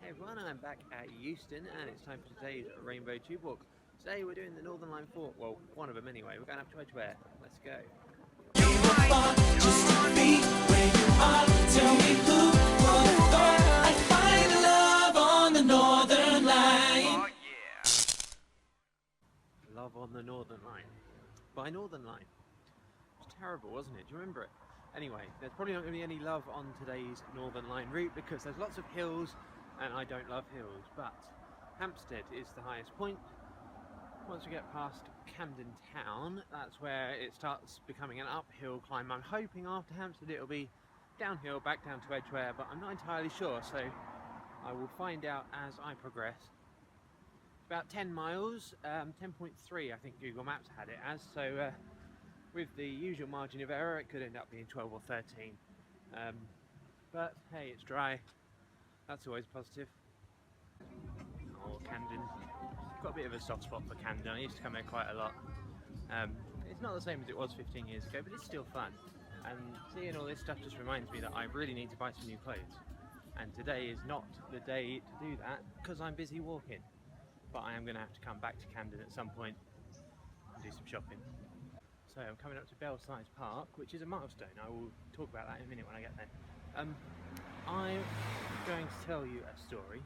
Hey everyone, I'm back at Euston and it's time for today's Rainbow Tube Walk. Today we're doing the Northern Line Fort, well, one of them anyway. We're going up to Edgware. Let's go. Love on the Northern Line. By Northern Line. It was terrible, wasn't it? Do you remember it? Anyway, there's probably not going to be any love on today's Northern Line route because there's lots of hills and I don't love hills, but Hampstead is the highest point. Once we get past Camden Town, that's where it starts becoming an uphill climb. I'm hoping after Hampstead it'll be downhill back down to Edgware, but I'm not entirely sure, so I will find out as I progress. It's about 10 miles, 10.3 I think Google Maps had it as, so with the usual margin of error it could end up being 12 or 13. But hey, it's dry. That's always positive. Oh, Camden. Got a bit of a soft spot for Camden. I used to come here quite a lot. It's not the same as it was 15 years ago, but it's still fun. And seeing all this stuff just reminds me that I really need to buy some new clothes. And today is not the day to do that because I'm busy walking. But I am going to have to come back to Camden at some point and do some shopping. So I'm coming up to Belsize Park, which is a milestone. I will talk about that in a minute when I get there. I'm going to tell you a story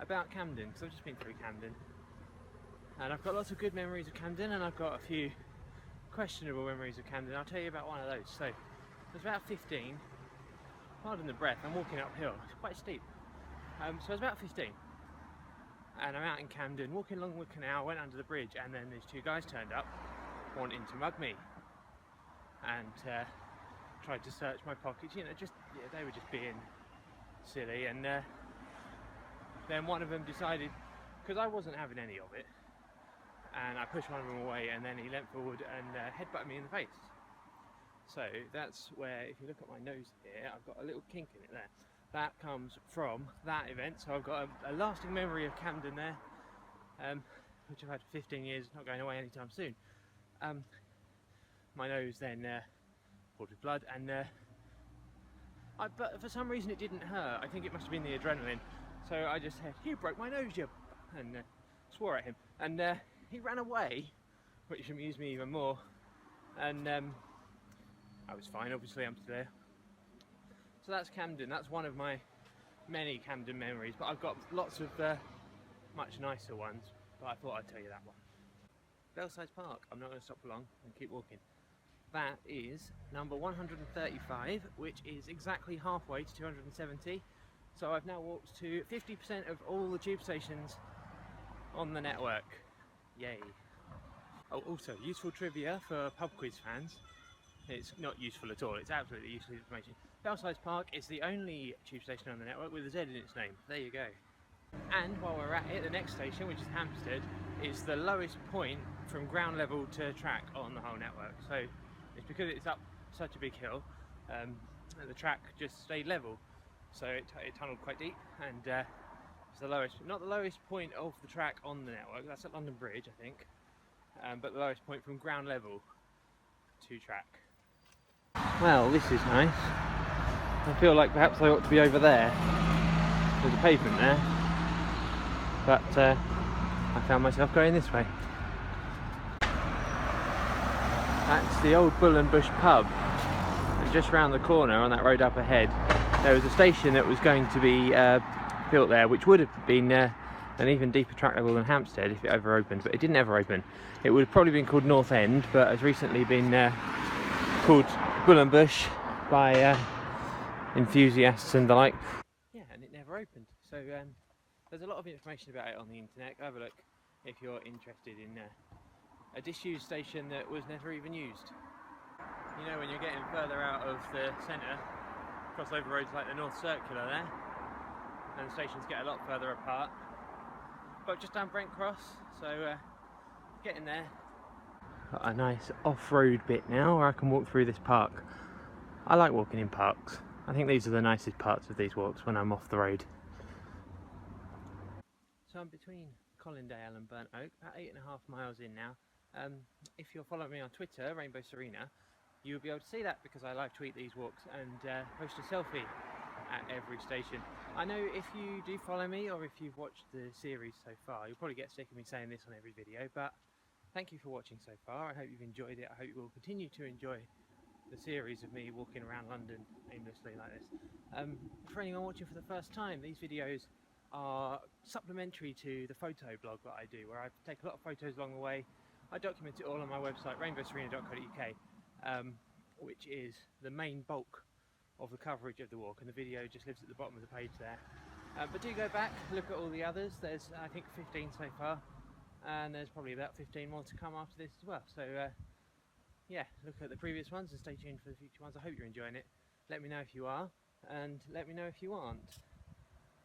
about Camden, because I've just been through Camden and I've got lots of good memories of Camden and I've got a few questionable memories of Camden. I'll tell you about one of those. So I was about 15, pardon the breath, I'm walking uphill, it's quite steep. So I was about 15 and I'm out in Camden walking along the canal, went under the bridge, and then these two guys turned up wanting to mug me and tried to search my pockets, you know, they were just being silly, and then one of them decided, because I wasn't having any of it, and I pushed one of them away, and then he leant forward and headbutted me in the face. So that's where, if you look at my nose here, I've got a little kink in it there. That comes from that event, so I've got a lasting memory of Camden there, which I've had for 15 years, not going away anytime soon. My nose then poured with blood, and but for some reason it didn't hurt. I think it must have been the adrenaline. So I just said, "You broke my nose, you," and swore at him. And he ran away, which amused me even more. And I was fine, obviously, I'm still there. So that's Camden. That's one of my many Camden memories. But I've got lots of much nicer ones. But I thought I'd tell you that one. Belsize Park. I'm not going to stop for long and keep walking. That is number 135, which is exactly halfway to 270. So I've now walked to 50% of all the tube stations on the network. Yay. Oh, also, useful trivia for pub quiz fans. It's not useful at all, it's absolutely useless information. Belsize Park is the only tube station on the network with a Z in its name. There you go. And while we're at it, the next station, which is Hampstead, is the lowest point from ground level to track on the whole network. So it's because it's up such a big hill, the track just stayed level. So it tunneled quite deep, and it's the lowest, not the lowest point of the track on the network, that's at London Bridge I think, but the lowest point from ground level to track. Well, this is nice. I feel like perhaps I ought to be over there. There's a pavement there, but I found myself going this way. That's the old Bull and Bush pub, and just round the corner on that road up ahead there was a station that was going to be built there, which would have been an even deeper track level than Hampstead if it ever opened, but it didn't ever open. It would have probably been called North End, but has recently been called Bull and Bush by enthusiasts and the like. Yeah, and it never opened. So there's a lot of information about it on the internet. Go have a look if you're interested in a disused station that was never even used. You know, when you're getting further out of the centre, crossover roads like the North Circular there, and the stations get a lot further apart. But just down Brent Cross, so getting there. Got a nice off-road bit now where I can walk through this park. I like walking in parks. I think these are the nicest parts of these walks when I'm off the road. So I'm between Colindale and Burnt Oak, about 8.5 miles in now. If you're following me on Twitter, Rainbow Serena, you'll be able to see that because I live tweet these walks and post a selfie. at every station. I know if you do follow me or if you've watched the series so far, you'll probably get sick of me saying this on every video, but thank you for watching so far. I hope you've enjoyed it. I hope you will continue to enjoy the series of me walking around London aimlessly like this. For anyone watching for the first time, these videos are supplementary to the photo blog that I do, where I take a lot of photos along the way. I document it all on my website, rainbowserena.co.uk, which is the main bulk of the coverage of the walk, and the video just lives at the bottom of the page there. But do go back, look at all the others. There's I think 15 so far, and there's probably about 15 more to come after this as well. So yeah, look at the previous ones and stay tuned for the future ones. I hope you're enjoying it. Let me know if you are, and let me know if you aren't.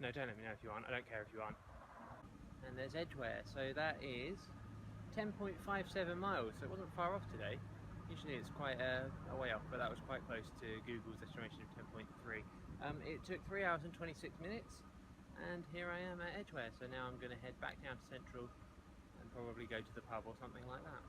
No, don't let me know if you aren't. I don't care if you aren't. And there's Edgware, so that is 10.57 miles, so it wasn't far off today. Usually it's quite a way off, but that was quite close to Google's estimation of 10.3. It took 3 hours and 26 minutes, and here I am at Edgware, so now I'm going to head back down to Central and probably go to the pub or something like that.